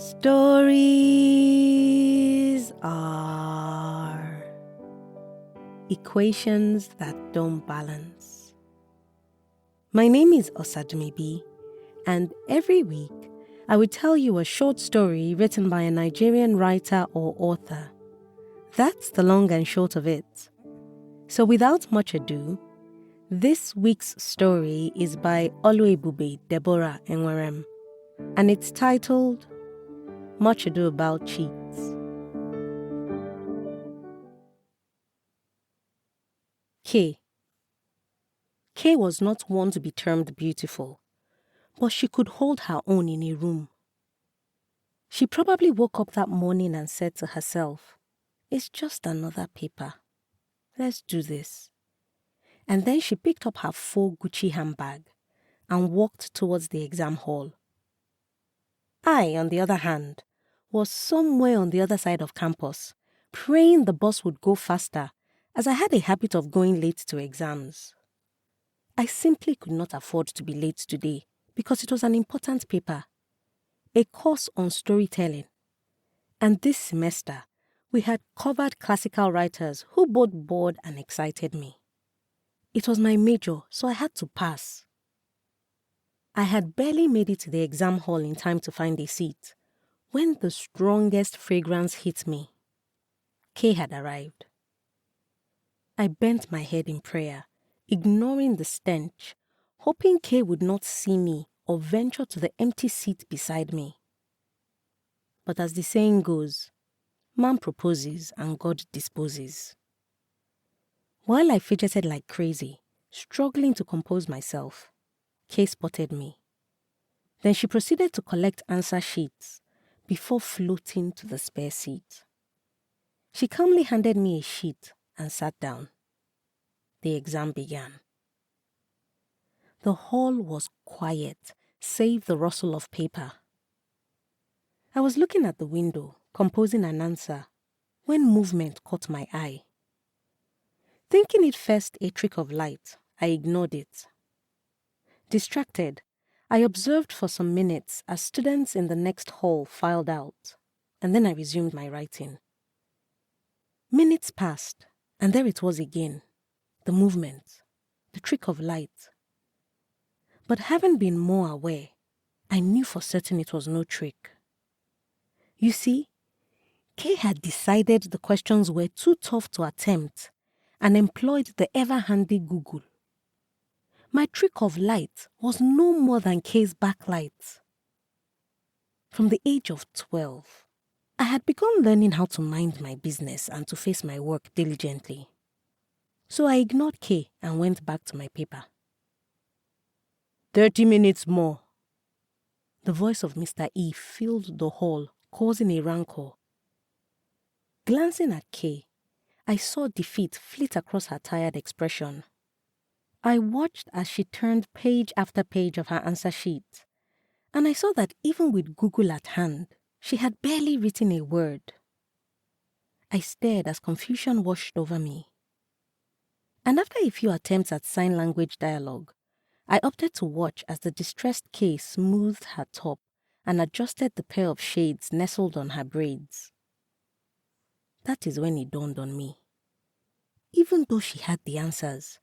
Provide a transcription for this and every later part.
Stories are equations that don't balance. My name is Osadumibi, and every week I will tell you a short story written by a Nigerian writer or author. That's the long and short of it. So without much ado, this week's story is by Oluebube Deborah Enwerem, and it's titled Much Ado About Cheats. K was not one to be termed beautiful, but she could hold her own in a room. She probably woke up that morning and said to herself, "It's just another paper. Let's do this." And then she picked up her faux Gucci handbag and walked towards the exam hall. I, on the other hand, was somewhere on the other side of campus, praying the bus would go faster, as I had a habit of going late to exams. I simply could not afford to be late today because it was an important paper, a course on storytelling. And this semester, we had covered classical writers who both bored and excited me. It was my major, so I had to pass. I had barely made it to the exam hall in time to find a seat when the strongest fragrance hit me. K had arrived. I bent my head in prayer, ignoring the stench, hoping K would not see me or venture to the empty seat beside me. But as the saying goes, man proposes and God disposes. While I fidgeted like crazy, struggling to compose myself, K spotted me. Then she proceeded to collect answer sheets before floating to the spare seat. She calmly handed me a sheet and sat down. The exam began. The hall was quiet, save the rustle of paper. I was looking at the window, composing an answer, when movement caught my eye. Thinking it first a trick of light, I ignored it. Distracted, I observed for some minutes as students in the next hall filed out, and then I resumed my writing. Minutes passed, and there it was again, the movement, the trick of light. But having been more aware, I knew for certain it was no trick. You see, K had decided the questions were too tough to attempt and employed the ever-handy Google. My trick of light was no more than K's backlight. From the age of 12, I had begun learning how to mind my business and to face my work diligently. So I ignored K and went back to my paper. 30 minutes more. The voice of Mr. E filled the hall, causing a rancor. Glancing at K, I saw defeat flit across her tired expression. I watched as she turned page after page of her answer sheet, and I saw that even with Google at hand, she had barely written a word. I stared as confusion washed over me. And after a few attempts at sign language dialogue, I opted to watch as the distressed K smoothed her top and adjusted the pair of shades nestled on her braids. That is when it dawned on me. Even though she had the answers,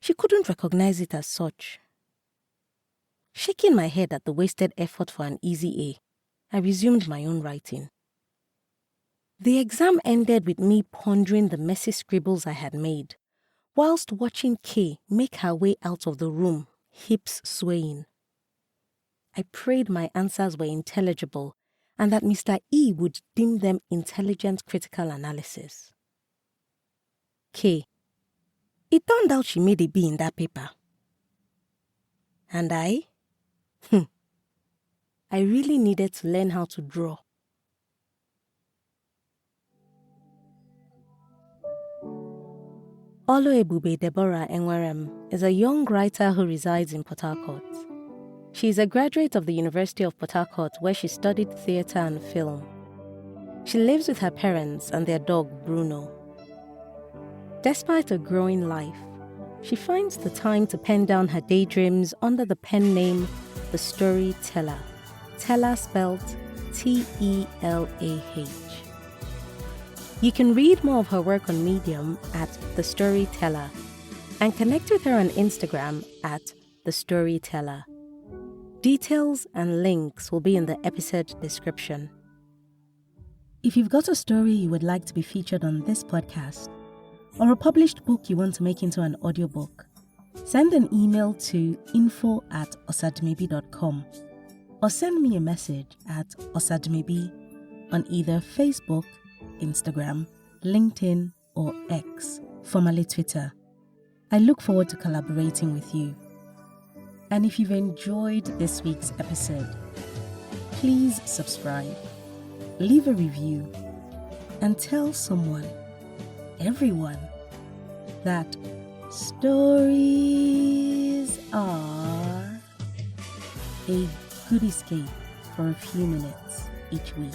she couldn't recognize it as such. Shaking my head at the wasted effort for an easy A, I resumed my own writing. The exam ended with me pondering the messy scribbles I had made, whilst watching K make her way out of the room, hips swaying. I prayed my answers were intelligible and that Mr. E would deem them intelligent critical analysis. K. It turned out she made a B in that paper. And I really needed to learn how to draw. Oluebube Deborah Enwerem is a young writer who resides in Port Harcourt. She is a graduate of the University of Port Harcourt, where she studied theatre and film. She lives with her parents and their dog, Bruno. Despite a growing life, she finds the time to pen down her daydreams under the pen name The Storyteller. Teller spelled You can read more of her work on Medium at The Storyteller and connect with her on Instagram at The Storyteller. Details and links will be in the episode description. If you've got a story you would like to be featured on this podcast, or a published book you want to make into an audiobook, send an email to info@osadmebi.com or send me a message at osadmebi on either Facebook, Instagram, LinkedIn, or X, formerly Twitter. I look forward to collaborating with you. And if you've enjoyed this week's episode, please subscribe, leave a review, and tell someone, everyone, that stories are a good escape for a few minutes each week.